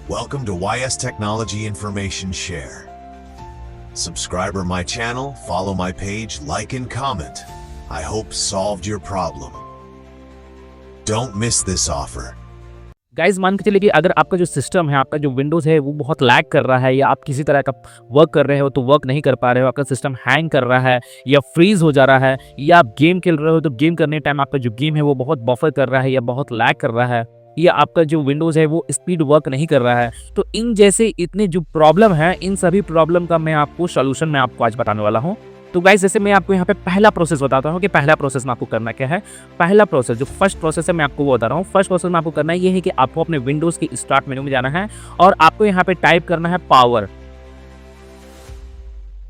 Welcome to YS Technology Information Share. Subscribe my channel, follow my page, like and comment. I hope solved your problem. Don't miss this offer. Guys मान के चलिए कि अगर आपका जो system है, आपका जो विंडोज़ है वो बहुत लैग कर रहा है या आप किसी तरह का वर्क कर रहे हो तो वर्क नहीं कर पा रहे हो, आपका सिस्टम हैंग कर रहा है या फ्रीज हो जा रहा है, या आप गेम खेल रहे हो तो गेम करने टाइम आपका जो गेम है वो बहुत बफर कर रहा है या बहुत लैग कर रहा है, या आपका जो विंडोज़ है वो स्पीड वर्क नहीं कर रहा है। तो इन जैसे इतने जो प्रॉब्लम है, इन सभी प्रॉब्लम का मैं आपको सोल्यूशन मैं आपको आज बताने वाला हूँ। तो गाइस जैसे मैं आपको यहाँ पे पहला प्रोसेस बताता हूँ कि पहला प्रोसेस में आपको करना क्या है। पहला प्रोसेस जो फर्स्ट प्रोसेस है मैं आपको वो बता रहा हूँ। फर्स्ट प्रोसेस में आपको करना ये है कि आपको अपने विंडोज़ की स्टार्ट मेनू में जाना है और आपको यहाँ पे टाइप करना है पावर।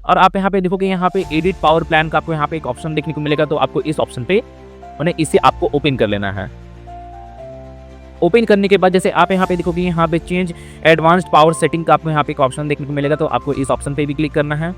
और आप यहाँ पे देखोगे यहाँ पे एडिट पावर प्लान का आपको यहाँ पे एक ऑप्शन देखने को मिलेगा, तो आपको इस ऑप्शन पे मैंने इसे आपको ओपन कर लेना है। ओपन करने के बाद जैसे आप यहाँ पे देखोगे यहाँ पे चेंज एडवांस्ड पावर सेटिंग का आपको यहाँ पे एक ऑप्शन देखने को मिलेगा, तो आपको इस ऑप्शन पे भी क्लिक करना है।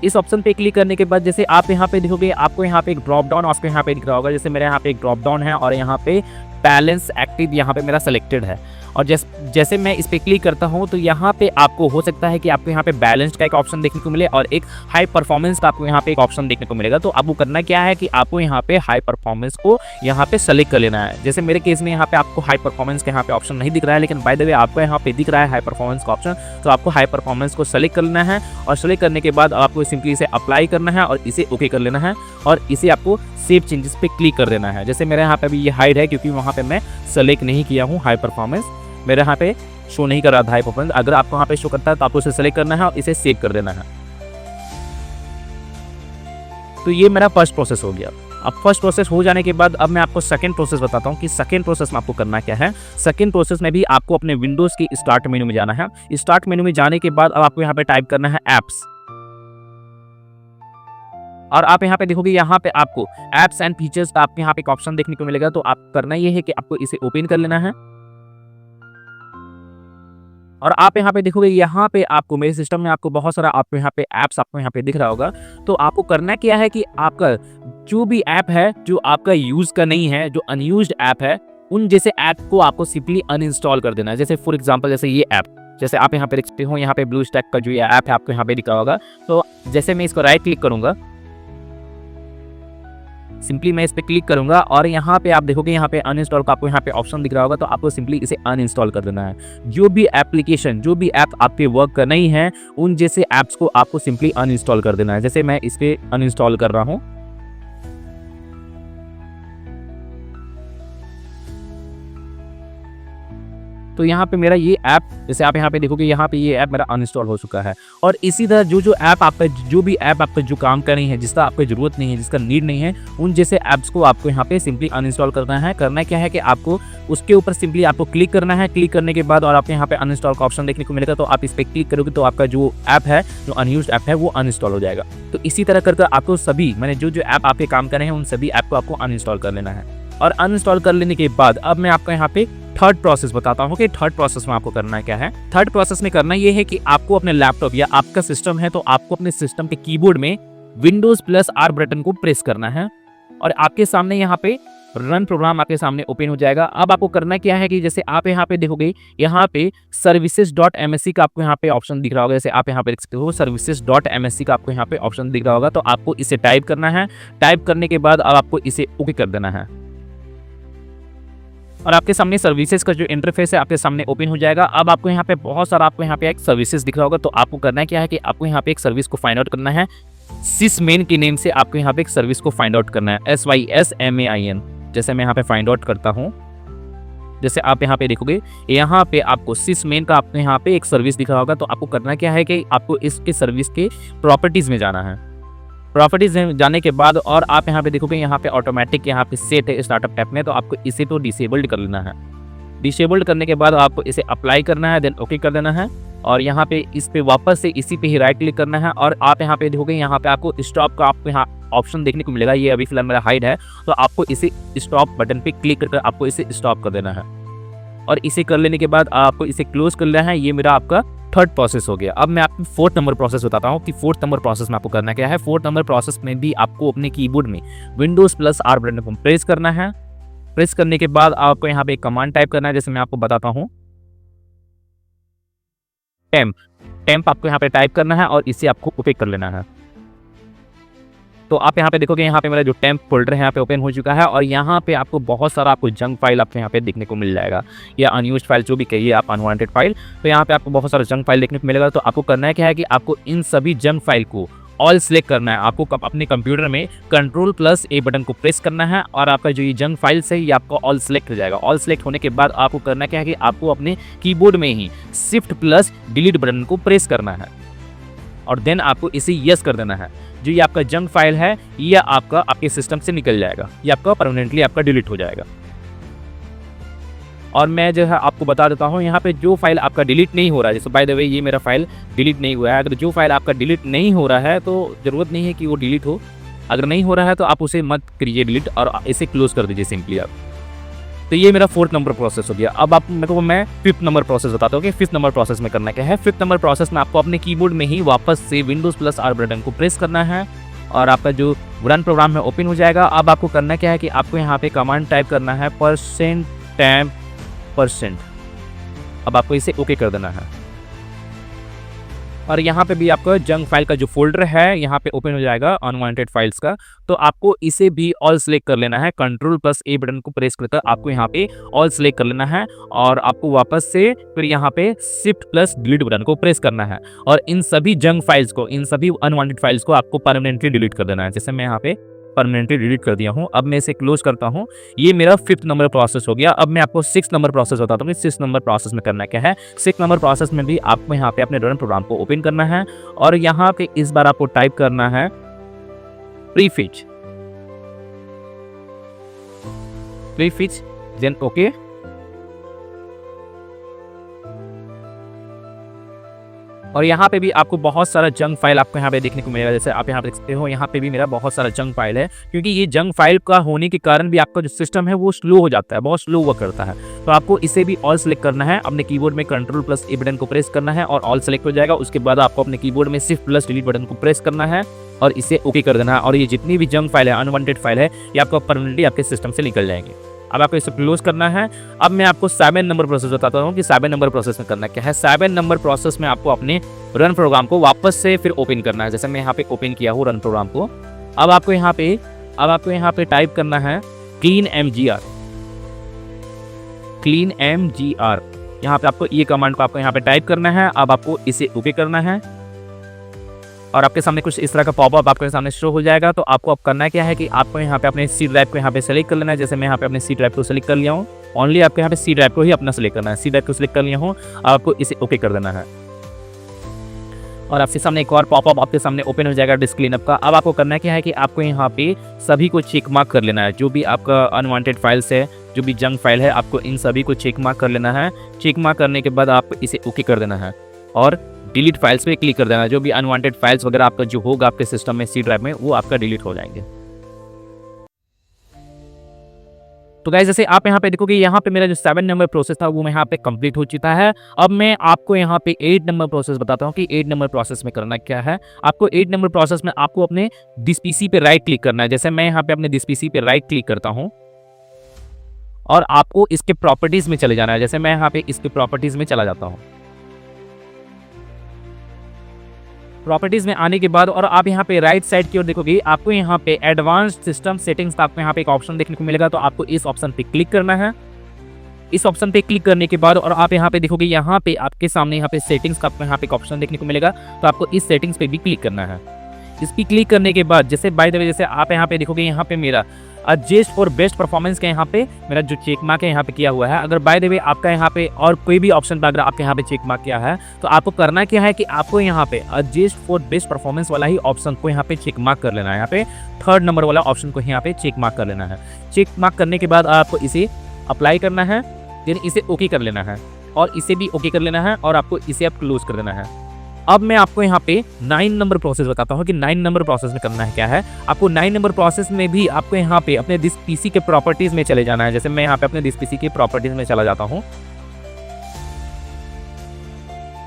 इस ऑप्शन पे क्लिक करने के बाद जैसे आप यहाँ पे देखोगे आपको यहाँ पे एक ड्रॉप डाउन आपको यहाँ पे दिख रहा होगा। जैसे मेरे यहाँ पे एक ड्रॉप डाउन है और यहाँ पे बैलेंस एक्टिव यहाँ पे मेरा सेलेक्टेड है, और जैसे मैं इस पे क्लिक करता हूँ तो यहाँ पे आपको हो सकता है कि आपको यहाँ पे बैलेंस्ड का एक ऑप्शन देखने को मिले और एक हाई परफॉर्मेंस का आपको यहाँ पे एक ऑप्शन देखने को मिलेगा। तो आपको करना क्या है कि आपको यहाँ पे हाई परफॉर्मेंस को यहाँ पे सेलेक्ट कर लेना है। जैसे मेरे केस में यहाँ पे आपको हाई परफॉर्मेंस का यहाँ पे ऑप्शन नहीं दिख रहा है, लेकिन बाय द वे आपको यहाँ पे दिख रहा है हाई परफॉर्मेंस का ऑप्शन, तो आपको हाई परफॉर्मेंस को सेलेक्ट कर लेना है। और सेलेक्ट करने के बाद आपको सिंपली इसे अप्लाई करना है और इसे ओके कर लेना है और इसे आपको सेव चेंजेस पे क्लिक कर देना है। जैसे मेरे यहाँ पे अभी ये हाइड है क्योंकि वहाँ पे मैं सेलेक्ट नहीं किया हूँ हाई परफॉर्मेंस, मेरे यहाँ पे शो नहीं कर रहा था हाई परफॉर्मेंस। अगर आपको यहाँ पे शो करता है तो आपको इसे सेलेक्ट करना है और इसे सेव कर देना है। तो ये मेरा फर्स्ट प्रोसेस हो गया। अब फर्स्ट प्रोसेस हो जाने के बाद अब मैं आपको सेकंड प्रोसेस बताता हूँ कि सेकंड प्रोसेस में आपको करना क्या है। सेकंड प्रोसेस में भी आपको अपने विंडोज़ की स्टार्ट मेनू में जाना है। स्टार्ट मेनू में जाने के बाद अब आपको यहाँ पे टाइप करना है एप्स, और आप यहाँ पे देखोगे यहाँ पे आपको एप्स एंड फीचर्स का आपको यहाँ पे एक ऑप्शन देखने को मिलेगा। तो आप करना ये है कि आपको इसे ओपन कर लेना है, और आप यहाँ पे देखोगे यहाँ पे आपको मेरे सिस्टम में आपको बहुत सारा आपको यहाँ पे ऐप्स आपको यहाँ पे दिख रहा होगा। तो आपको करना क्या है कि आपका जो भी ऐप है जो आपका यूज का नहीं है, जो अनयूज्ड ऐप है, उन जैसे ऐप को आपको सिंपली अनइंस्टॉल कर देना है। जैसे फॉर एग्जांपल जैसे ये ऐप, जैसे आप यहाँ पे देख सकते हो यहाँ पे ब्लू स्टैक का जो ये ऐप है आपको यहाँ पे दिख रहा होगा। तो जैसे मैं इसको राइट क्लिक करूंगा, सिंपली मैं इस पे क्लिक करूंगा और यहाँ पे आप देखोगे यहाँ पे अनइंस्टॉल का आपको यहाँ पे ऑप्शन दिख रहा होगा। तो आपको सिंपली इसे अनइंस्टॉल कर देना है। जो भी एप्लीकेशन, जो भी ऐप आपके वर्क कर नहीं है, उन जैसे ऐप्स को आपको सिंपली अनइंस्टॉल कर देना है। जैसे मैं इस पे अनइंस्टॉल कर रहा हूँ, तो यहाँ पे मेरा ये ऐप, जैसे आप यहाँ पे देखोगे यहाँ पे ये ऐप मेरा अनइंस्टॉल हो चुका है। और इसी तरह जो ऐप आपका, जो भी ऐप आपका जो काम कर रही है, जिसका आपको जरूरत नहीं है, जिसका नीड नहीं है, उन जैसे ऐप्स को आपको यहाँ पे सिंपली अनइंस्टॉल करना है। करना क्या है कि आपको उसके ऊपर सिंपली आपको क्लिक करना है। क्लिक करने के बाद और आपको यहाँ पे अनइंस्टॉल का ऑप्शन देखने को मिलेगा, तो आप इस पर क्लिक करोगे तो आपका जो ऐप है, जो अनयूज्ड ऐप है, वो अनइंस्टॉल हो जाएगा। तो इसी तरह करके आपको सभी मैंने जो ऐप आपके काम कर रहे हैं उन सभी ऐप को आपको अनइंस्टॉल कर लेना है। और अनइंस्टॉल कर लेने के बाद अब मैं आपको यहाँ पे थर्ड प्रोसेस बताता हूँ कि थर्ड प्रोसेस में आपको करना क्या है। थर्ड प्रोसेस में करना ये है कि आपको अपने लैपटॉप या आपका सिस्टम है तो आपको अपने सिस्टम के कीबोर्ड में Windows+R बटन को प्रेस करना है और आपके सामने यहाँ पे रन प्रोग्राम आपके सामने ओपन हो जाएगा। अब आपको करना क्या है कि जैसे आप यहाँ पे देखोगे यहाँ पे services.msc का आपको यहाँ पे ऑप्शन दिख रहा होगा। जैसे आप यहाँ पे देख सकते हो services.msc का आपको यहाँ पे ऑप्शन दिख रहा होगा। तो आपको इसे टाइप करना है। टाइप करने के बाद अब आपको इसे ओके कर देना है और आपके सामने सर्विसेज का जो इंटरफेस है आपके सामने ओपन हो जाएगा। अब आपको यहाँ पे बहुत सारा आपको यहाँ पे एक सर्विसेज दिख रहा होगा। तो आपको करना क्या है कि आपको यहाँ पे एक सर्विस को फाइंड आउट करना है। सिसमेन के नेम से आपको यहाँ पे एक सर्विस को फाइंड आउट करना है, SYSMAIN। जैसे मैं यहाँ पे फाइंड आउट करता हूँ, जैसे आप यहाँ पे देखोगे यहाँ पे आपको सिसमेन का आपको यहाँ पे एक सर्विस दिख रहा होगा। तो आपको करना क्या है कि आपको इसके सर्विस के प्रॉपर्टीज में जाना है। प्रॉपर्टीज में जाने के बाद और आप यहाँ पे देखोगे यहाँ पे ऑटोमेटिक यहाँ पे सेट है स्टार्टअप टैब में, तो आपको इसे तो डिसेबल्ड कर लेना है। डिसेबल्ड करने के बाद आपको इसे अप्लाई करना है, देन ओके कर देना है। और यहाँ पे इस पे वापस से इसी पे ही राइट क्लिक करना है और आप यहाँ पे देखोगे यहाँ पे आपको स्टॉप का आपको यहाँ ऑप्शन देखने को मिलेगा। ये अभी फिलहाल मेरा हाइड है, तो आपको इसे स्टॉप बटन पे क्लिक करके आपको इसे स्टॉप कर देना है और इसे कर लेने के बाद आपको इसे क्लोज कर लेना है। ये मेरा आपका थर्ड प्रोसेस हो गया। अब मैं आपको फोर्थ नंबर प्रोसेस बताता हूँ कि फोर्थ नंबर प्रोसेस में आपको करना क्या है। फोर्थ नंबर प्रोसेस में भी आपको अपने कीबोर्ड में Windows+R बटन को प्रेस करना है। प्रेस करने के बाद आपको यहाँ पे एक कमांड टाइप करना है, जैसे मैं आपको बताता हूँ। टेम्प आपको यहाँ पे टाइप करना है और इसे आपको ओपन कर लेना है। तो आप यहाँ पे देखोगे यहाँ पे मेरा जो टेम्प फोल्डर है यहाँ पे ओपन हो चुका है और यहाँ पे आपको बहुत सारा आपको जंक फाइल आपको यहाँ पे देखने को मिल जाएगा, या अनयूज्ड फाइल जो भी कहिए आप, अनवांटेड फाइल। तो यहाँ पे आपको बहुत सारा जंक फाइल देखने को मिलेगा। तो आपको करना है क्या है कि आपको इन सभी जंक फाइल को ऑल सेलेक्ट करना है। आपको अपने कंप्यूटर में Ctrl+A बटन को प्रेस करना है और आपका जो ये जंक फाइल्स है ये आपको ऑल सेलेक्ट हो जाएगा। ऑल सेलेक्ट होने के बाद आपको करना क्या है कि आपको अपने कीबोर्ड में ही Shift+Delete बटन को प्रेस करना है और देन आपको इसे यस कर देना है। जो ये आपका जंक फाइल है ये आपका आपके सिस्टम से निकल जाएगा, ये आपका परमानेंटली आपका डिलीट हो जाएगा। और मैं जो है आपको बता देता हूँ यहाँ पे जो फाइल आपका डिलीट नहीं हो रहा है, जैसे बाय द वे ये मेरा फाइल डिलीट नहीं हुआ है। अगर जो फाइल आपका डिलीट नहीं हो रहा है तो ज़रूरत नहीं है कि वो डिलीट हो। अगर नहीं हो रहा है तो आप उसे मत करिए डिलीट और इसे क्लोज कर दीजिए सिंपली आप। तो ये मेरा 4th नंबर प्रोसेस हो गया। अब आप मेरे को मैं 5th नंबर प्रोसेस बताता हूँ कि 5th नंबर प्रोसेस में करना क्या है। 5th नंबर प्रोसेस में आपको अपने कीबोर्ड में ही वापस से Windows+R बटन को प्रेस करना है और आपका जो रन प्रोग्राम है ओपन हो जाएगा। अब आपको करना क्या है कि आपको यहाँ पे कमांड टाइप करना है %temp%। अब आपको इसे ओके कर देना है और यहाँ पे भी आपका जंक फाइल का जो फोल्डर है यहाँ पे ओपन हो जाएगा अनवांटेड फाइल्स का। तो आपको इसे भी ऑल सेलेक्ट कर लेना है। Ctrl+A बटन को प्रेस करकर आपको यहाँ पे ऑल सेलेक्ट कर लेना है और आपको वापस से फिर यहाँ पे Shift+Delete बटन को प्रेस करना है और इन सभी जंक फाइल्स को, इन सभी अनवांटेड फाइल्स को आपको परमानेंटली डिलीट कर देना है। जैसे मैं यहाँ पे परमानेंटली डिलीट कर दिया हूँ। अब मैं इसे क्लोज करता हूँ। ये मेरा 5th नंबर प्रोसेस हो गया। अब मैं आपको 6th नंबर प्रोसेस बताता हूँ कि 6th नंबर प्रोसेस में करना क्या है। 6th नंबर प्रोसेस में भी आपको यहाँ पे अपने रन प्रोग्राम को ओपन करना है और यहाँ पे इस बार आपको टाइप करना है प्रीफिच देन ओके। और यहाँ पे भी आपको बहुत सारा जंक फाइल आपको यहाँ पे देखने को मिलेगा। जैसे आप यहाँ पे देख सकते हो यहाँ पे भी मेरा बहुत सारा जंक फाइल है, क्योंकि ये जंक फाइल का होने के कारण भी आपका जो सिस्टम है वो स्लो हो जाता है, बहुत स्लो वर्क करता है। तो आपको इसे भी ऑल सेलेक्ट करना है। अपने कीबोर्ड में Ctrl+A बटन को प्रेस करना है और ऑल सेलेक्ट हो जाएगा। उसके बाद आपको अपने कीबोर्ड में Shift+Delete बटन को प्रेस करना है और इसे ओके कर देना है और ये जितनी भी जंक फाइल है, अनवांटेड फाइल है, ये आपको परमानेंटली आपके सिस्टम से निकल जाएंगे। अब आपको इसे क्लोज करना है। अब मैं आपको 7 नंबर प्रोसेस बताता हूँ कि 7 नंबर प्रोसेस में करना क्या है। 7 नंबर प्रोसेस में आपको अपने रन प्रोग्राम को वापस से फिर ओपन करना है। जैसे मैं यहाँ पे ओपन किया हूँ रन प्रोग्राम को। अब आपको यहाँ पे टाइप करना है clean mgr। यहाँ पे आपको ये कमांड को आपको यहाँ पे टाइप करना है। अब आपको इसे ओके करना है और आपके सामने कुछ इस तरह का पॉपअप आपके सामने शो हो जाएगा। तो आपको अब करना क्या है कि आपको यहाँ पे अपने सी ड्राइव को यहाँ पे सेलेक्ट कर लेना है। जैसे मैं यहाँ पे अपने सी ड्राइव को सेलेक्ट कर लिया हूँ। ओनली आपको यहाँ पे सी ड्राइव को ही अपना सेलेक्ट करना है। सी ड्राइव को सेलेक्ट कर लिया हूँ, आपको इसे ओके कर देना है और आपके सामने एक और पॉपअप आपके सामने ओपन हो जाएगा डिस्क क्लीनअप का। अब आपको करना क्या है कि आपको यहाँ पे सभी को चेक मार्क कर लेना है। जो भी आपका अनवांटेड फाइल्स है, जो भी जंक फाइल है, आपको इन सभी को चेक मार्क कर लेना है। चेक मार्क करने के बाद आप इसे ओके कर देना है और डिलीट फाइल्स पे क्लिक कर देना है। जो भी अनवांटेड फाइल्स वगैरह आपका जो होगा आपके सिस्टम में सी ड्राइव में, वो आपका डिलीट हो जाएंगे। तो गाइस जैसे आप यहाँ पे देखोगे, यहाँ पे मेरा जो 7 नंबर प्रोसेस था वो यहाँ पे कंप्लीट हो चुका है। अब मैं आपको यहाँ पे 8 नंबर प्रोसेस बताता हूँ कि 8 नंबर प्रोसेस में करना क्या है। आपको 8 नंबर प्रोसेस में आपको अपने दिस पीसी पे राइट क्लिक करना है। जैसे मैं यहाँ पे अपने दिस पीसी पे राइट क्लिक करता हूँ और आपको इसके प्रॉपर्टीज में चले जाना है। जैसे मैं यहाँ पे इसके प्रॉपर्टीज में चला जाता हूँ। प्रॉपर्टीज में आने के बाद और आप यहाँ पे राइट साइड की ओर देखोगे, आपको यहाँ पे एडवांस्ड सिस्टम सेटिंग्स का आपको यहाँ पे एक ऑप्शन देखने को मिलेगा। तो आपको इस ऑप्शन पे क्लिक करना है। इस ऑप्शन पे क्लिक करने के बाद और आप यहाँ पे देखोगे, यहाँ पे आपके सामने यहाँ पे सेटिंग्स का आपको यहाँ पे एक ऑप्शन देखने को मिलेगा। तो आपको इस सेटिंग्स पे भी क्लिक करना है। इस पर क्लिक करने के बाद जैसे बाय द वे जैसे आप यहाँ पे देखोगे, यहाँ पे मेरा एडजस्ट फॉर बेस्ट परफॉर्मेंस का यहाँ पे मेरा जो चेक मार्क है यहाँ पे किया हुआ है। अगर बाय द वे आपका यहाँ पे और कोई भी ऑप्शन पर अगर आपके यहाँ पे चेक मार्क किया है, तो आपको करना क्या है कि आपको यहाँ पे एडजस्ट फॉर बेस्ट परफॉर्मेंस वाला ही ऑप्शन को यहाँ पे चेक मार्क कर लेना है। यहाँ पे 3rd नंबर वाला ऑप्शन को यहाँ पे चेक मार्क कर लेना है। चेक मार्क करने के बाद आपको इसे अप्लाई करना है, देन इसे ओके कर लेना है और इसे भी ओके कर लेना है और आपको इसे अब क्लोज कर देना है। अब मैं आपको यहाँ पे 9 नंबर प्रोसेस बताता हूँ कि 9 नंबर प्रोसेस में करना है क्या है। आपको 9 नंबर प्रोसेस में भी आपको यहाँ पे अपने दिस पीसी के प्रॉपर्टीज में चले जाना है। जैसे मैं यहाँ पे अपने दिस पीसी के प्रॉपर्टीज में चला जाता हूँ।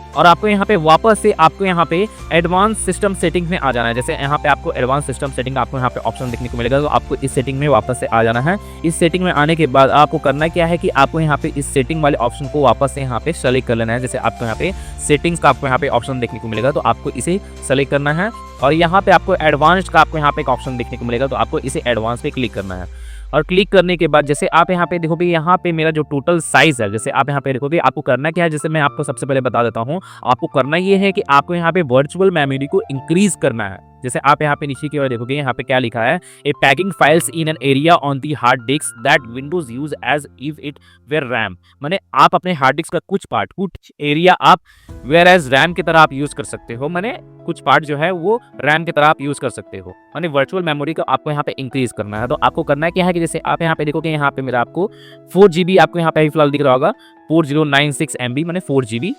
और आपको यहाँ पे वापस से आपको यहाँ पे एडवांस सिस्टम सेटिंग में आ जाना है। जैसे यहाँ पे आपको एडवांस सिस्टम सेटिंग आपको यहाँ पे ऑप्शन देखने को मिलेगा, तो आपको इस सेटिंग में वापस से आ जाना है। इस सेटिंग में आने के बाद आपको करना क्या है कि आपको यहाँ पे इस सेटिंग वाले ऑप्शन को वापस से यहाँ पे सेलेक्ट कर लेना है। जैसे आपको यहाँ पे सेटिंग्स का आपको यहाँ पे ऑप्शन देखने को मिलेगा, तो आपको इसे सेलेक्ट करना है और यहाँ पे आपको एडवांस्ड का आपको यहाँ पे एक ऑप्शन देखने को मिलेगा, तो आपको इसे एडवांस पे क्लिक करना है। और क्लिक करने के बाद जैसे आप यहाँ पे देखोगे, यहाँ पे मेरा जो टोटल साइज है, जैसे आप यहाँ पे देखोगे, आपको करना क्या है, जैसे मैं आपको सबसे पहले बता देता हूँ। आपको करना ये है कि आपको यहाँ पे वर्चुअल मेमोरी को इंक्रीज करना है। जैसे आप यहाँ पे नीचे की ओर देखोगे, यहाँ पे क्या लिखा है, a paging files in an area on the hard disk that Windows use as if it were RAM. माने आप अपने हार्ड डिस्क का कुछ पार्ट, कुछ एरिया आप वेयर एज रैम की तरह आप यूज कर सकते हो। माने कुछ पार्ट जो है वो रैम की तरह आप यूज कर सकते हो। माने वर्चुअल मेमोरी को आपको यहाँ पे इंक्रीज करना है। तो आपको करना क्या है कि जैसे आप यहाँ पे देखोगे, यहाँ पे मेरा आपको 4 GB आपको यहाँ पे फिलहाल दिख रहा होगा, 4096 MB माने 4 GB।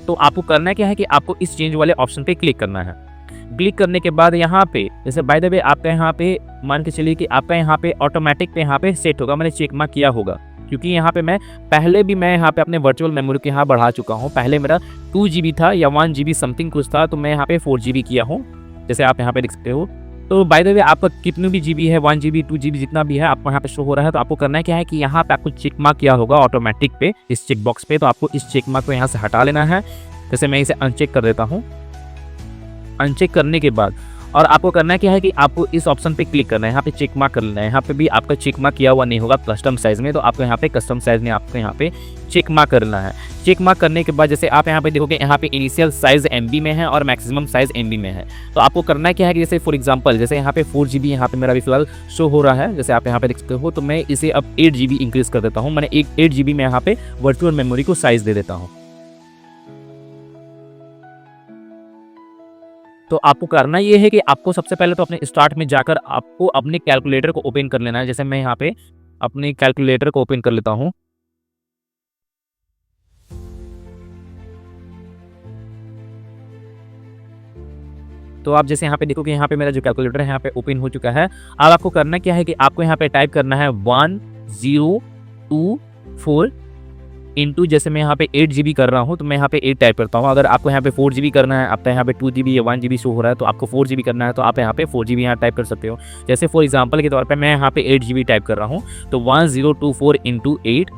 तो आपको करना क्या है कि आपको इस चेंज वाले ऑप्शन पे क्लिक करना है। क्लिक करने के बाद यहाँ पे जैसे बाय द वे आपका यहाँ पे मान के चलिए कि आपका यहाँ पे ऑटोमेटिक पे यहाँ पे सेट होगा, मैंने चेक मार्क किया होगा, क्योंकि यहाँ पे मैं पहले भी मैं यहाँ पे अपने वर्चुअल मेमोरी के यहाँ बढ़ा चुका हूँ। पहले मेरा 2 GB था या 1 GB समथिंग कुछ था, तो मैं यहाँ पे 4 GB किया हूँ, जैसे आप यहाँ पे देख सकते हो। तो बाय द वे आपका कितने भी GB है, 1 GB 2 GB जितना भी है आपको यहाँ पे शो हो रहा है। तो आपको करना क्या है कि यहाँ पे आपको चेक मार्क किया होगा ऑटोमेटिक पे, इस चेक बॉक्स पे, तो आपको इस चेक मार्क को यहाँ से हटा लेना है। जैसे मैं इसे अनचेक कर देता हूँ। अनचेक करने के बाद और आपको करना क्या है कि आपको इस ऑप्शन पे क्लिक करना है, यहाँ पे चेक मार्क कर लेना है। यहाँ पे भी आपका चेक मार्क किया हुआ नहीं होगा कस्टम साइज में, तो आपको यहाँ पे कस्टम साइज में आपको यहाँ पे चेक मार्क करना है। चेक मार्क करने के बाद जैसे आप यहाँ पे देखोगे, यहाँ पे इनिशियल साइज MB में है और मैक्सिमम साइज MB में है। तो आपको करना क्या है कि जैसे फॉर एग्जांपल जैसे यहाँ पे 4 GB यहाँ पे मेरा भी फिलहाल शो हो रहा है, जैसे आप यहाँ पे देख सकते हो। तो मैं इसे अब 8 GB इंक्रीज कर देता हूँ, मैंने 8 GB में यहाँ पे वर्चुअल मेमोरी को साइज दे देता हूँ। तो आपको करना ये है कि आपको सबसे पहले तो अपने स्टार्ट में जाकर आपको अपने कैलकुलेटर को ओपन कर लेना है। जैसे मैं यहाँ पे अपने कैलकुलेटर को ओपन कर लेता हूँ। तो आप जैसे यहाँ पे देखोगे, यहाँ पे मेरा जो कैलकुलेटर है यहाँ पे ओपन हो चुका है। अब आपको करना क्या है कि आपको यहाँ पे टाइप करना है 1024 इंटू, जैसे मैं यहाँ पे 8 GB कर रहा हूँ तो मैं यहाँ पे 8 टाइप करता हूँ। अगर आपको यहाँ पे 4 GB करना है, आपका यहाँ पे 2 GB या 1 GB शो हो रहा है, तो आपको 4 GB करना है तो आप यहाँ पे 4 GB यहाँ टाइप कर सकते हो। जैसे फॉर एग्जांपल के तौर पे मैं यहाँ पे 8 GB टाइप कर रहा हूँ, तो 1024 इंटू 8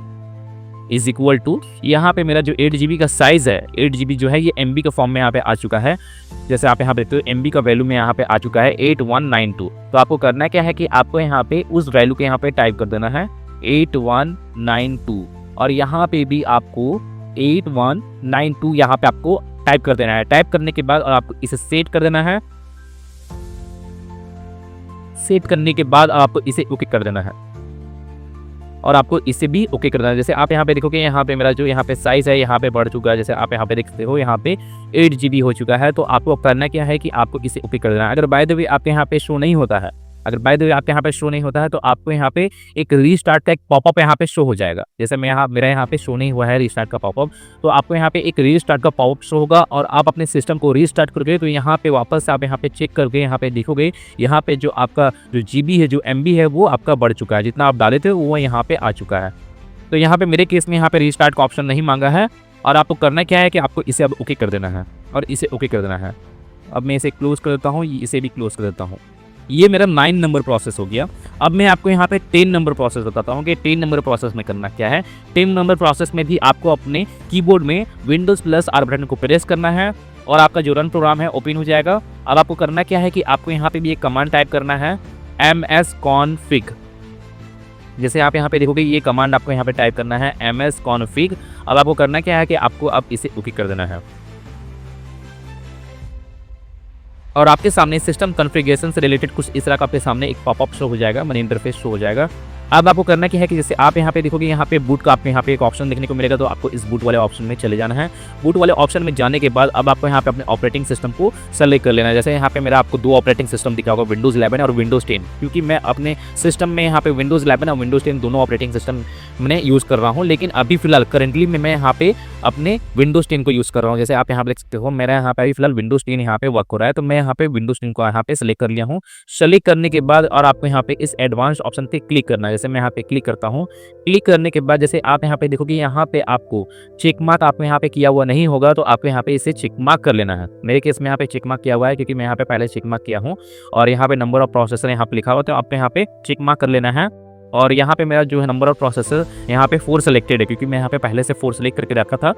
इज इक्वल टू, यहाँ पे मेरा जो 8 GB का साइज है, 8 GB जो है ये MB का फॉर्म में यहाँ पे आ चुका है। जैसे आप यहाँ पे देखते हो MB का वैल्यू में यहाँ पे आ चुका है 8192। तो आपको करना क्या है कि आपको यहाँ पे उस वैल्यू के यहाँ पे टाइप कर देना है 8192, और यहाँ पे भी आपको 8192 यहाँ पे आपको टाइप कर देना है। टाइप करने के बाद और आपको इसे सेट कर देना है। सेट करने के बाद आपको इसे ओके कर देना है और आपको इसे भी ओके कर देना है। जैसे आप यहाँ पे देखोगे, यहाँ पे मेरा जो यहाँ पे साइज है यहाँ पे बढ़ चुका है। जैसे आप यहाँ पे देखते हो, यहाँ पे 8 GB हो चुका है। तो आपको करना क्या है कि आपको इसे ओके कर देना है। अगर बाय द वे आपके यहाँ पे शो नहीं होता है, तो आपको यहाँ पे एक रीस्टार्ट का एक पॉपअप यहाँ पे शो हो जाएगा। जैसे मेरा यहाँ पे शो नहीं हुआ है रीस्टार्ट का पॉपअप, तो आपको यहाँ पे एक रीस्टार्ट का पॉपअप शो होगा और आप अपने सिस्टम को रीस्टार्ट करोगे तो यहाँ पे वापस से आप यहाँ पे चेक करके यहाँ पे देखोगे, यहाँ पे जो आपका जो GB है, जो MB है, वो आपका बढ़ चुका है। जितना आप डाले थे वो यहाँ पे आ चुका है। तो यहाँ पे मेरे केस में यहाँ पे रीस्टार्ट का ऑप्शन नहीं मांगा है और आपको करना क्या है कि आपको इसे अब ओके कर देना है और इसे ओके कर देना है। अब मैं इसे क्लोज कर देता हूँ, इसे भी क्लोज कर देता हूँ। ये मेरा 9 नंबर प्रोसेस हो गया। अब मैं आपको यहाँ पे 10 नंबर प्रोसेस बताता हूँ कि 10 नंबर प्रोसेस में करना क्या है। 10 नंबर प्रोसेस में भी आपको अपने कीबोर्ड में Windows+R बटन को प्रेस करना है और आपका जो रन प्रोग्राम है ओपन हो जाएगा। अब आपको करना क्या है कि आपको यहाँ पे भी एक कमांड टाइप करना है msconfig। जैसे आप यहाँ पे देखोगे, ये कमांड आपको यहाँ पे टाइप करना है msconfig। अब आपको करना क्या है कि आपको अब इसे ओके कर देना है और आपके सामने सिस्टम कॉन्फ़िगरेशन से रिलेटेड कुछ इस तरह का आपके सामने एक पॉपअप शो हो जाएगा, मैंने इंटरफेस शो हो जाएगा। अब आपको करना क्या है कि जैसे आप यहाँ पे देखोगे, यहाँ पे बूट का आपको यहाँ पे एक ऑप्शन देखने को मिलेगा, तो आपको इस बूट वाले ऑप्शन में चले जाना है। बूट वाले ऑप्शन में जाने के बाद अब आपको यहाँ पे अपने ऑपरेटिंग सिस्टम को सेलेक्ट कर लेना है। जैसे यहाँ पे मेरा आपको 2 ऑपरेटिंग सिस्टम दिखा होगा, Windows 11 और Windows 10, क्योंकि मैं अपने सिस्टम में यहाँ पे Windows 11 और Windows 10 दोनों ऑपरेटिंग सिस्टम मैंने यूज़ कर रहा हूँ, लेकिन अभी फ़िलहाल करंटली में मैं यहाँ पे अपने विंडोज़ 10 को यूज़ कर रहा हूँ। जैसे आप यहाँ पे देख सकते हो, मेरा यहाँ पे अभी फ़िलहाल विंडोज़ 10 यहाँ पे वर्क हो रहा है, तो मैं यहाँ पे विंडोज़ 10 को यहाँ पे सेलेक्ट कर लिया हूँ। सेलेक्ट करने के बाद और आपको यहाँ पे इस एडवांस ऑप्शन पे क्लिक करना है। जैसे मैं यहाँ पे क्लिक करता हूँ, क्लिक करने के बाद जैसे आप यहाँ पे देखोगे, यहाँ पे आपको चेक मार्क आपको यहाँ पे किया हुआ नहीं होगा, तो आपको यहाँ पे इसे चेक मार्क कर लेना है। मेरे केस में यहाँ पे चेक मार्क किया हुआ है, क्योंकि मैं यहाँ पे पहले चेक मार्क किया हूँ और यहाँ पे नंबर ऑफ प्रोसेसर यहाँ पे लिखा हुआ है, तो आपको यहाँ पे चेक मार्क कर लेना है। और यहाँ पे मेरा जो है नंबर ऑफ प्रोसेसर यहाँ पे 4 सेलेक्टेड है, क्योंकि मैं यहाँ पे पहले से 4 सेलेक्ट करके रखा था।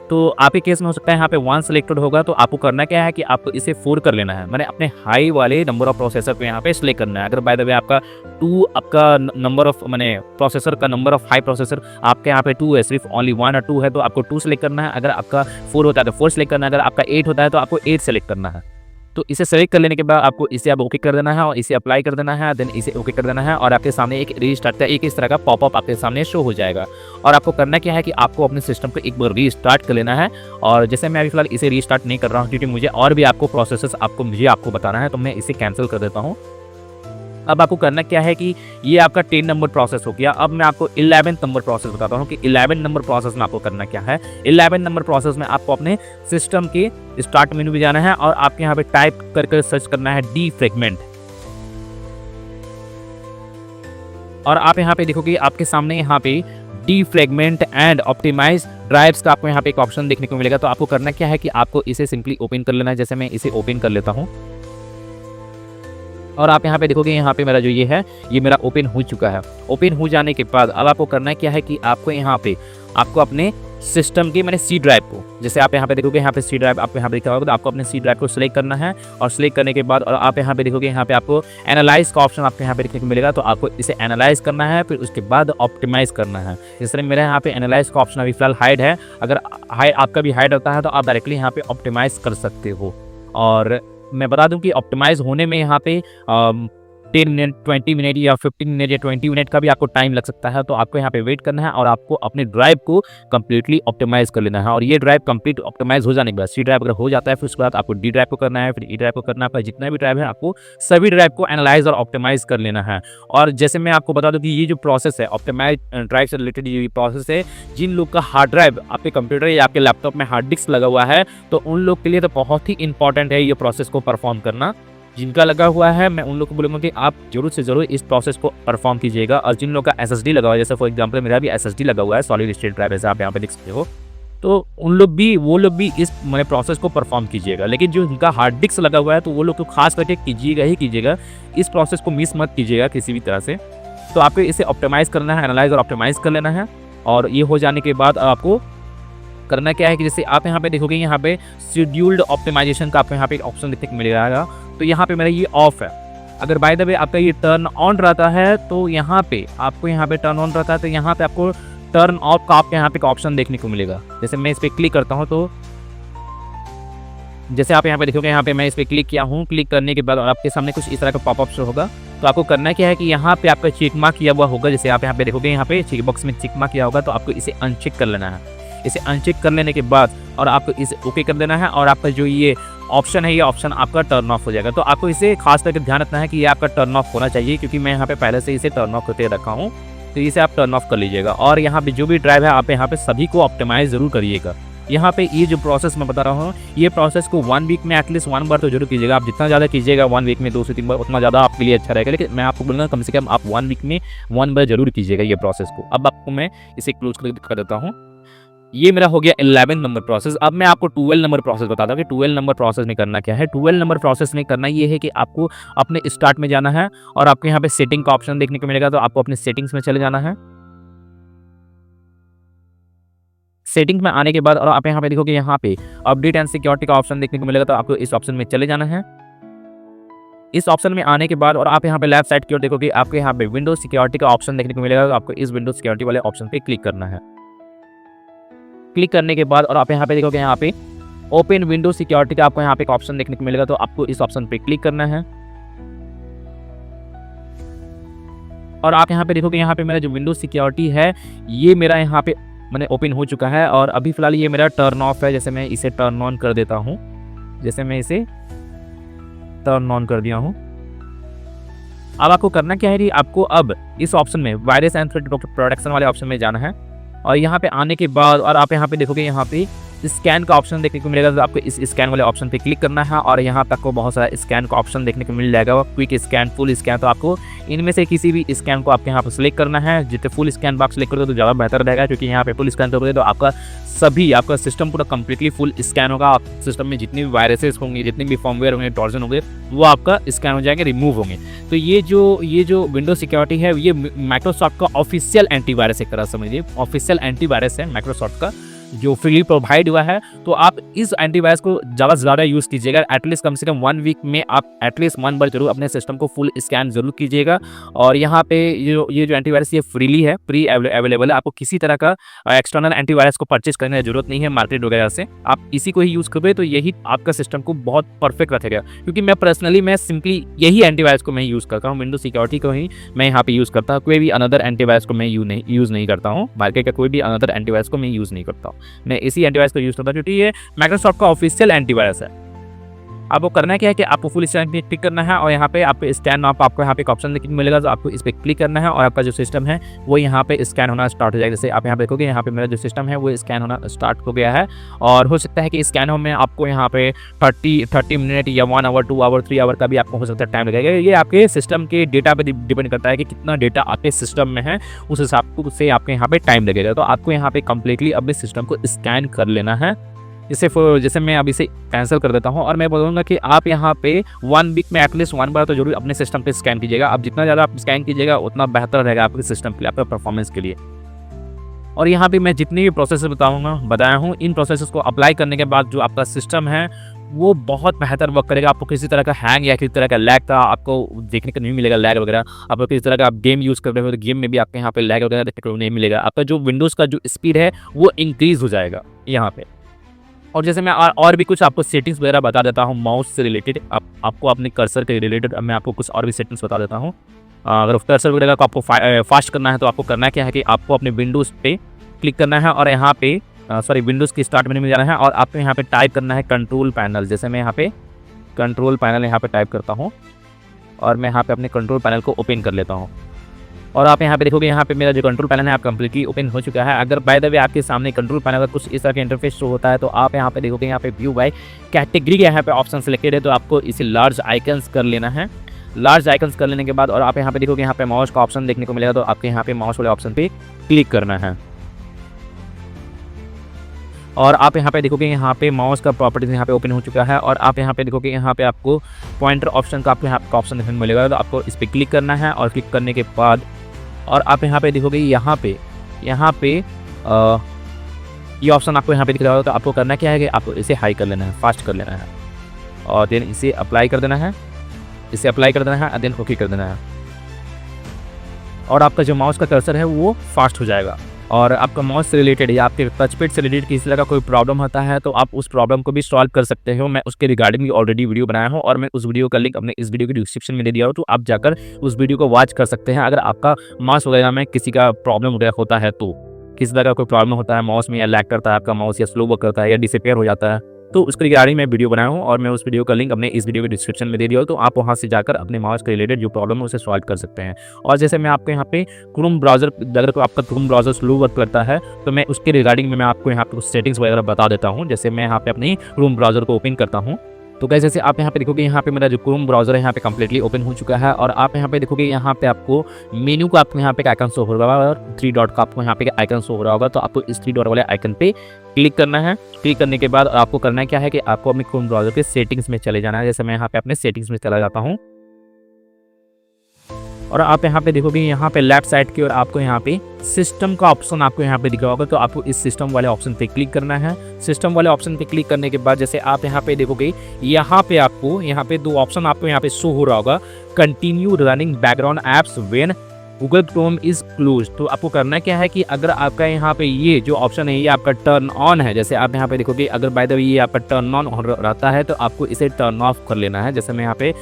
तो आपके केस में हो सकता है यहाँ पे 1 सेलेक्टेड होगा, तो आपको करना क्या है कि आपको इसे 4 कर लेना है। मैंने अपने हाई वाले नंबर ऑफ प्रोसेसर को यहाँ पे सेलेक्ट करना है। अगर बाय द वे आपका 2 आपका नंबर ऑफ मैंने प्रोसेसर का नंबर ऑफ हाई प्रोसेसर आपके यहाँ पे 2 है, सिर्फ ओनली 1 और 2 है, तो आपको 2 सेलेक्ट करना है। अगर आपका 4 होता है तो 4 सेलेक्ट करना है। अगर आपका 8 होता है तो आपको 8 सेलेक्ट करना है। तो इसे सेलेक्ट कर लेने के बाद आपको इसे अब ओके कर देना है और इसे अप्लाई कर देना है, देन इसे ओके कर देना है और आपके सामने एक रीस्टार्ट का एक इस तरह का पॉपअप आपके सामने शो हो जाएगा। और आपको करना क्या है कि आपको अपने सिस्टम को एक बार रीस्टार्ट कर लेना है। और जैसे मैं अभी फिलहाल इसे रीस्टार्ट नहीं कर रहा हूँ, क्योंकि मुझे और भी आपको प्रोसेसेस आपको बताना है, तो मैं इसे कैंसिल कर देता हूँ। अब आपको करना क्या है कि ये आपका 10 नंबर प्रोसेस हो गया। अब मैं आपको 11 नंबर प्रोसेस बताता हूँ कि 11 नंबर प्रोसेस में आपको करना क्या है। 11 नंबर प्रोसेस में आपको अपने सिस्टम के स्टार्ट मेनू में जाना है और आपके यहाँ पे टाइप करके सर्च करना है डीफ्रेगमेंट। और आप यहाँ पे देखोगे आपके सामने यहाँ पे डीफ्रेगमेंट एंड ऑप्टिमाइज ड्राइव्स का आपको यहाँ पे एक ऑप्शन देखने को मिलेगा। तो आपको करना क्या है कि आपको इसे सिंपली ओपन कर लेना है। जैसे मैं इसे ओपन कर लेता हूँ और आप यहाँ पे देखोगे, यहाँ पे मेरा जो ये है, ये मेरा ओपन हो चुका है। ओपन हो जाने के बाद अब आपको करना क्या है कि आपको यहाँ पे आपको अपने सिस्टम की मैंने सी ड्राइव को, जैसे आप यहाँ पे देखोगे, यहाँ पे सी ड्राइव आपको यहाँ पे लिखा होगा, तो आपको अपने सी ड्राइव को सिलेक्ट करना है। और सिलेक्ट करने के बाद और आप यहाँ पे देखोगे, यहाँ पे आपको एनालाइज का ऑप्शन आपको यहाँ पे देखने को मिलेगा। तो आपको इसे एनालाइज करना है, फिर उसके बाद ऑप्टिमाइज करना है। इस तरह मेरा यहाँ पे एनालाइज का ऑप्शन अभी फिलहाल हाइड है। अगर आपका भी हाइड होता है तो आप डायरेक्टली यहाँ पे ऑप्टिमाइज कर सकते हो। और मैं बता दूं कि ऑप्टिमाइज होने में यहाँ पे 10 मिनट, 20 मिनट या 15 मिनट या 20 मिनट का भी आपको टाइम लग सकता है। तो आपको यहाँ पे वेट करना है और आपको अपने ड्राइव को कंप्लीटली ऑप्टिमाइज कर लेना है। और ये ड्राइव कंप्लीट ऑप्टिमाइज हो जाने के बाद, सी ड्राइव अगर हो जाता है, फिर उसके बाद आपको डी ड्राइव को करना है, फिर ई ड्राइव को करना है। आपका जितना भी ड्राइव है आपको सभी ड्राइव को एनालाइज और ऑप्टिमाइज कर लेना है। और जैसे मैं आपको बता दूं कि ये जो प्रोसेस है ऑप्टिमाइज ड्राइव से रिलेटेड, ये प्रोसेस है जिन लोग का हार्ड ड्राइव आपके कंप्यूटर या आपके लैपटॉप में हार्ड डिस्क लगा हुआ है, तो उन लोग के लिए तो बहुत ही इंपॉर्टेंट है ये प्रोसेस को परफॉर्म करना। जिनका लगा हुआ है, मैं उन लोग को बोलूँगा कि आप जरूर से जरूर इस प्रोसेस को परफॉर्म कीजिएगा। और जिन लोग का एसएसडी लगा हुआ है, जैसे फॉर एग्जांपल मेरा भी एसएसडी लगा हुआ है, सॉलिड स्टेट ड्राइव, जैसे आप यहाँ पे देख सकते हो, तो उन लोग भी वो लोग भी इस मैंने प्रोसेस को परफॉर्म कीजिएगा। लेकिन जो इनका हार्ड डिस्क लगा हुआ है, तो वो लोग तो खास करके कीजिएगा ही कीजिएगा, इस प्रोसेस को मिस मत कीजिएगा किसी भी तरह से। तो आपको इसे ऑप्टिमाइज करना है, एनालाइज और ऑप्टिमाइज कर लेना है। और ये हो जाने के बाद आपको करना क्या है कि जैसे आप यहाँ पे देखोगे, यहाँ पे शेड्यूल्ड ऑप्टिमाइजेशन का आपको यहाँ पे एक ऑप्शन देखने को मिलेगा। तो यहाँ पे मेरा ये ऑफ है। अगर बाय द वे आपका ये टर्न ऑन रहता है, तो यहाँ पे आपको यहाँ पे टर्न ऑन रहता है, तो यहाँ पे आपको टर्न ऑफ का आपके यहाँ पे एक ऑप्शन देखने को मिलेगा। जैसे मैं इस पर क्लिक करता हूँ, तो जैसे आप यहाँ पे देखोगे, यहाँ पे मैं इस पर क्लिक किया हूँ। क्लिक करने के बाद और आपके सामने कुछ इस तरह का पॉपअप शो होगा। तो आपको करना क्या है कि यहाँ पे आपका चेक मार्क किया हुआ होगा, जैसे आप यहाँ पे देखोगे, यहाँ पे चेक बॉक्स में चेक मार्क किया होगा, तो आपको इसे अनचेक कर लेना है। इसे अनचेक कर लेने के बाद और आपको इसे ओके कर देना है और आपका जो ये ऑप्शन है, ये ऑप्शन आपका टर्न ऑफ हो जाएगा। तो आपको इसे खास करके ध्यान रखना है कि ये आपका टर्न ऑफ होना चाहिए, क्योंकि मैं यहाँ पे पहले से इसे टर्न ऑफ करके रखा हूँ। तो इसे आप टर्न ऑफ कर लीजिएगा। और यहाँ पे जो भी ड्राइव है, आप यहाँ पे सभी को ऑप्टिमाइज जरूर करिएगा। यहाँ पे ये जो प्रोसेस मैं बता रहा हूँ, ये प्रोसेस को 1 वीक में एटलीस्ट 1 बार तो जरूर कीजिएगा। आप जितना ज़्यादा कीजिएगा 1 वीक में 2 से 3 बार, उतना ज़्यादा आपके लिए अच्छा रहेगा। लेकिन मैं आपको बोलूँगा कम से कम आप 1 वीक में 1 बार जरूर कीजिएगा ये प्रोसेस को। अब आपको मैं इसे क्लोज कर देता हूँ। ये मेरा हो गया 11 नंबर प्रोसेस। अब मैं आपको 12 नंबर प्रोसेस बताता हूँ कि 12 नंबर प्रोसेस में करना क्या है। 12 नंबर प्रोसेस में करना ये है कि आपको अपने स्टार्ट में जाना है और आपको यहाँ पे सेटिंग का ऑप्शन देखने को मिलेगा। तो आपको अपने सेटिंग्स में चले जाना है। सेटिंग में आने के बाद और आप यहाँ पे देखोगे, यहाँ पे अपडेट एंड सिक्योरिटी का ऑप्शन देखने को मिलेगा। तो आपको इस ऑप्शन में चले जाना है। इस ऑप्शन में आने के बाद और आप यहाँ पे लेफ्ट साइड की ओर देखोगे, आपको यहाँ पे विंडोज सिक्योरिटी का ऑप्शन देखने को मिलेगा। तो आपको इस विंडोज सिक्योरिटी वाले ऑप्शन पे क्लिक करना है। क्लिक करने के बाद और आप यहाँ पे देखोगे, यहाँ पे ओपन विंडोज सिक्योरिटी का आपको यहाँ पे एक ऑप्शन देखने को मिलेगा। तो आपको इस ऑप्शन पे क्लिक करना है और आप यहाँ पे देखोगे, यहाँ पे मेरा जो विंडोज सिक्योरिटी है, ये मेरा यहाँ पे मैंने ओपन हो चुका है। और अभी फिलहाल ये मेरा टर्न ऑफ है। जैसे मैं इसे टर्न ऑन कर देता हूँ, जैसे मैं इसे टर्न ऑन कर दिया हूँ। अब आपको करना क्या है कि आपको अब इस ऑप्शन में वायरस एंड थ्रेट प्रोटेक्शन वाले ऑप्शन में जाना है और यहाँ पे आने के बाद और आप यहाँ पे देखोगे यहाँ पे स्कैन का ऑप्शन देखने को मिलेगा। तो आपको इस स्कैन वाले ऑप्शन पे क्लिक करना है और यहाँ पे आपको बहुत सारा स्कैन का ऑप्शन देखने को मिल जाएगा, क्विक स्कैन, फुल स्कैन। तो आपको इनमें से किसी भी स्कैन को आपके यहाँ पर सिलेक्ट करना है। जितने फुल स्कैन बॉक्स सिलेक्ट करोगे तो ज़्यादा बेहतर रहेगा, क्योंकि यहाँ पे फुल स्कैन करोगे तो आपका सिस्टम पूरा कंप्लीटली फुल स्कैन होगा। सिस्टम में जितने भी वायरसेस होंगे, जितने भी फॉर्मवेयर होंगे, ट्रोजन होंगे, वो आपका स्कैन हो जाएंगे, रिमूव होंगे। तो ये जो विंडोज सिक्योरिटी है ये माइक्रोसॉफ्ट का ऑफिशियल एंटीवायरस एक तरह समझिए, ऑफिशियल एंटीवायरस है माइक्रोसॉफ्ट का जो फ्रीली प्रोवाइड हुआ है। तो आप इस एंटीवायरस को ज़्यादा से ज़्यादा यूज़ कीजिएगा। एटलीस्ट कम से कम 1 वीक में आप एटलीस्ट 1 बार जरूर अपने सिस्टम को फुल स्कैन जरूर कीजिएगा। और यहाँ पे ये जो एंटीवायरस ये फ्रीली है, फ्री अवेलेबल है। आपको किसी तरह का एक्सटर्नल एंटीवायरस को परचेज करने की जरूरत नहीं है मार्केट वगैरह से। आप इसी को ही यूज़ करोगे तो यही आपका सिस्टम को बहुत परफेक्ट रखेगा। क्योंकि मैं पर्सनली सिंपली यही एंटीवायरस को मैं यूज़ करता हूँ, विंडोज सिक्योरिटी को ही मैं यहाँ पे यूज़ करता हूँ। कोई भी अनदर एंटीवायरस को मैं यूज़ नहीं करता हूँ। मार्केट का कोई भी अनदर एंटीवायरस को मैं यूज़ नहीं करता हूँ। मैं इसी एंटीवायरस को यूज करता हूं, क्योंकि ये माइक्रोसॉफ्ट का ऑफिशियल एंटीवायरस है। आपको करना क्या है कि आपको फुल स्कैन पे क्लिक करना है और यहाँ पे आपको स्कैन आपको यहाँ पे एक ऑप्शन देखने को मिलेगा। तो आपको इस पर क्लिक करना है और आपका जो सिस्टम है वो यहाँ पे स्कैन होना स्टार्ट हो जाएगा। जैसे आप यहाँ पे देखोगे यहाँ पे मेरा जो सिस्टम है वो स्कैन होना स्टार्ट हो गया है। और हो सकता है कि स्कैन होने में आपको यहाँ पे 30 मिनट या 1 आवर, 2 आवर, 3 आवर का भी आपको हो सकता है टाइम लगेगा। ये आपके सिस्टम के डेटा पे डिपेंड करता है कि कितना डेटा आपके सिस्टम में है, उस हिसाब से आपके यहाँ पे टाइम लगेगा। तो आपको यहाँ पे कंप्लीटली अपने सिस्टम को स्कैन कर लेना है। जैसे मैं अभी से कैंसिल कर देता हूं और मैं बोलूँगा कि आप यहाँ पे 1 वीक में एटलीस्ट 1 बार तो जरूर अपने सिस्टम पे स्कैन कीजिएगा। आप जितना ज़्यादा आप स्कैन कीजिएगा उतना बेहतर रहेगा आपके सिस्टम के लिए, आपके परफॉर्मेंस के लिए। और यहाँ पे मैं जितनी भी प्रोसेस बताया हूँ, इन प्रोसेस को अप्लाई करने के बाद जो आपका सिस्टम है वो बहुत बेहतर वर्क करेगा। आपको किसी तरह का हैंग या किसी तरह का लैग का आपको देखने को नहीं मिलेगा, लैग वगैरह। आपको किसी तरह का आप गेम यूज़ कर रहे हो तो गेम में भी आपके यहाँ पे लैग वगैरह देखने को नहीं मिलेगा। आपका जो विंडोज़ का जो स्पीड है वो इंक्रीज़ हो जाएगा यहाँ पे। और जैसे मैं और भी कुछ आपको सेटिंग्स वगैरह बता देता हूँ माउस से रिलेटेड, आपको अपने कर्सर के रिलेटेड मैं आपको कुछ और भी सेटिंग्स बता देता हूँ। अगर कर्सर वगैरह को आपको फास्ट करना है तो आपको करना क्या है कि आपको अपने विंडोज़ पे क्लिक करना है और यहाँ पे विंडोज़ की स्टार्ट मेन्यू में जाना है और आपको यहाँ पे टाइप करना है कंट्रोल पैनल। जैसे मैं यहाँ पे कंट्रोल पैनल यहाँ पे टाइप करता हूँ और मैं यहाँ पे अपने कंट्रोल पैनल को ओपन कर लेता हूँ। और आप यहाँ पे देखोगे यहाँ पे मेरा जो कंट्रोल पैनल है आप कंप्लीटली ओपन हो चुका है। अगर बाय द वे आपके सामने कंट्रोल पैनल का कुछ इस तरह का इंटरफेस शो होता है तो आप यहाँ पे देखोगे यहाँ पे व्यू बाय कैटेगरी का यहाँ पे ऑप्शन सिलेक्टेड है। तो आपको इसे लार्ज आइकन्स कर लेना है। लार्ज आइकन्स कर लेने के बाद और आप यहाँ पे देखोगे यहाँ पे माउस का ऑप्शन देखने को मिलेगा। तो आपके यहाँ पे माउस वाले ऑप्शन पे क्लिक करना है और आप यहाँ पे देखोगे यहाँ पे माउस का प्रॉपर्टीज यहाँ पे ओपन हो चुका है। और आप यहाँ पे देखोगे यहाँ पे आपको पॉइंटर ऑप्शन का आपको यहाँ पे ऑप्शन देखने को मिलेगा। तो आपको इस पर क्लिक करना है और क्लिक करने के बाद और आप यहाँ पे देखोगे यहाँ पे ये ऑप्शन आपको यहाँ पे दिख रहा होगा। तो आपको करना क्या है कि आपको इसे हाई कर लेना है, फास्ट कर लेना है और देन इसे अप्लाई कर देना है, देन ओके कर देना है और आपका जो माउस का कर्सर है वो फास्ट हो जाएगा। और आपका माउस से रिलेटेड या आपके टच पैड से रिलेटेड किसी तरह का कोई प्रॉब्लम होता है तो आप उस प्रॉब्लम को भी सॉल्व कर सकते हो। मैं उसके रिगार्डिंग भी ऑलरेडी वीडियो बनाया हूँ और मैं उस वीडियो का लिंक अपने इस वीडियो की डिस्क्रिप्शन में दे दिया हूँ। तो आप जाकर उस वीडियो को वॉच कर सकते हैं। अगर आपका माउस वगैरह में किसी का प्रॉब्लम वगैरह होता है, तो किसी तरह का कोई प्रॉब्लम होता है माउस में, या लैग करता है आपका माउस, या स्लो वर्क करता है, या डिसअपीयर हो जाता है, तो उसके रिगार्डिंग मैं वीडियो बनाया हूँ और मैं उस वीडियो का लिंक अपने इस वीडियो के डिस्क्रिप्शन में दे दिया हूँ। तो आप वहाँ से जाकर अपने माउस के रिलेटेड जो प्रॉब्लम है उसे सॉल्व कर सकते हैं। और जैसे मैं आपको यहाँ पे क्रोम ब्राउजर, अगर आपका क्रोम ब्राउजर स्लो वर्क करता है तो मैं उसके रिगार्डिंग में मैं आपको यहाँ पे कुछ सेटिंग्स वगैरह बता देता हूँ। जैसे मैं यहाँ पे अपनी क्रोम ब्राउजर को ओपन करता हूँ तो गाइस जैसे आप यहाँ पे देखोगे यहाँ पे मेरा जो क्रोम ब्राउजर है यहाँ पे कंप्लीटली ओपन हो चुका है। और आप यहाँ पे देखोगे यहाँ पे आपको मेन्यू का आपको यहाँ पे आइकन शो हो रहा होगा और 3 डॉट का आपको यहाँ पे आइकन शो हो रहा होगा। तो आपको इस 3 डॉट वाले आइकन पे क्लिक करना है। क्लिक करने के बाद आपको करना क्या है कि आपको अपने क्रोम ब्राउजर के सेटिंग्स में चले जाना है। जैसे मैं यहाँ पे अपने सेटिंग्स में चला जाता हूँ और आप यहाँ पे देखोगे यहाँ पे लेफ्ट साइड की ओर आपको यहाँ पे सिस्टम का ऑप्शन आपको यहाँ पे दिख रहा होगा। तो आपको इस सिस्टम वाले ऑप्शन पे क्लिक करना है। सिस्टम वाले ऑप्शन पे क्लिक करने के बाद जैसे आप यहाँ पे देखोगे यहाँ पे आपको यहाँ पे 2 ऑप्शन आपको यहाँ पे शो हो रहा होगा, continue running background apps when Google Chrome is close. तो आपको करना क्या है कि अगर आपका यहाँ पे ये जो ऑप्शन है ये आपका टर्न ऑन है, जैसे आप यहाँ पे देखोगे अगर बाय द वे ये आपका टर्न ऑन रहता है तो आपको इसे टर्न ऑफ कर लेना है। जैसे मैं यहाँ पे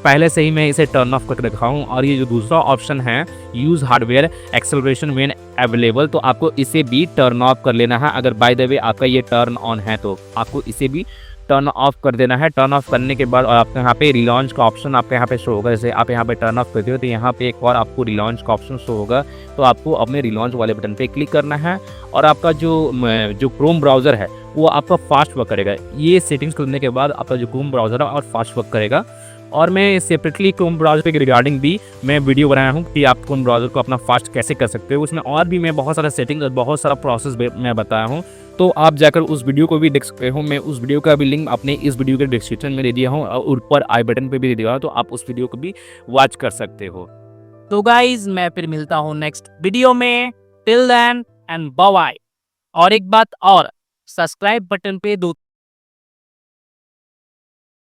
पहले से ही मैं इसे टर्न ऑफ करके रखा हूँ। और ये जो दूसरा ऑप्शन है use hardware acceleration when available, तो आपको इसे भी टर्न ऑफ कर लेना है। अगर बाय द वे आपका ये टर्न ऑन है तो आपको इसे भी टर्न ऑफ कर देना है। टर्न ऑफ करने के बाद आपको यहाँ पे रिलॉन्च का ऑप्शन आपके यहाँ पे शो होगा। जैसे आप यहाँ पे टर्न ऑफ करते हो तो यहाँ पे एक और आपको रिलॉन्च का ऑप्शन शो होगा, तो आपको अपने रिलॉन्च वाले बटन पे क्लिक करना है और आपका जो क्रोम ब्राउज़र है वो आपका फास्ट वर्क करेगा। ये सेटिंग्स करने के बाद आपका जो क्रोम ब्राउज़र है और फास्ट वर्क करेगा। और मैं सेपरेटली क्रोम ब्राउज़र के रिगार्डिंग भी मैं वीडियो बनाया हूँ कि आप क्रोम ब्राउज़र को अपना फास्ट कैसे कर सकते हो। उसमें और भी मैं बहुत सारा सेटिंग्स और बहुत सारा प्रोसेस मैं बताया हूँ, तो आप जाकर उस वीडियो को भी देख सकते हो। मैं उस वीडियो का भी लिंक अपने इस वीडियो के डिस्क्रिप्शन में दे दिया हूँ और ऊपर आई बटन पे भी दे दिया हूँ, तो आप उस वीडियो को भी वॉच कर सकते हो। तो गाइज मैं फिर मिलता हूँ नेक्स्ट वीडियो में। Till then and bye bye. और एक बात और, सब्सक्राइब बटन पे दो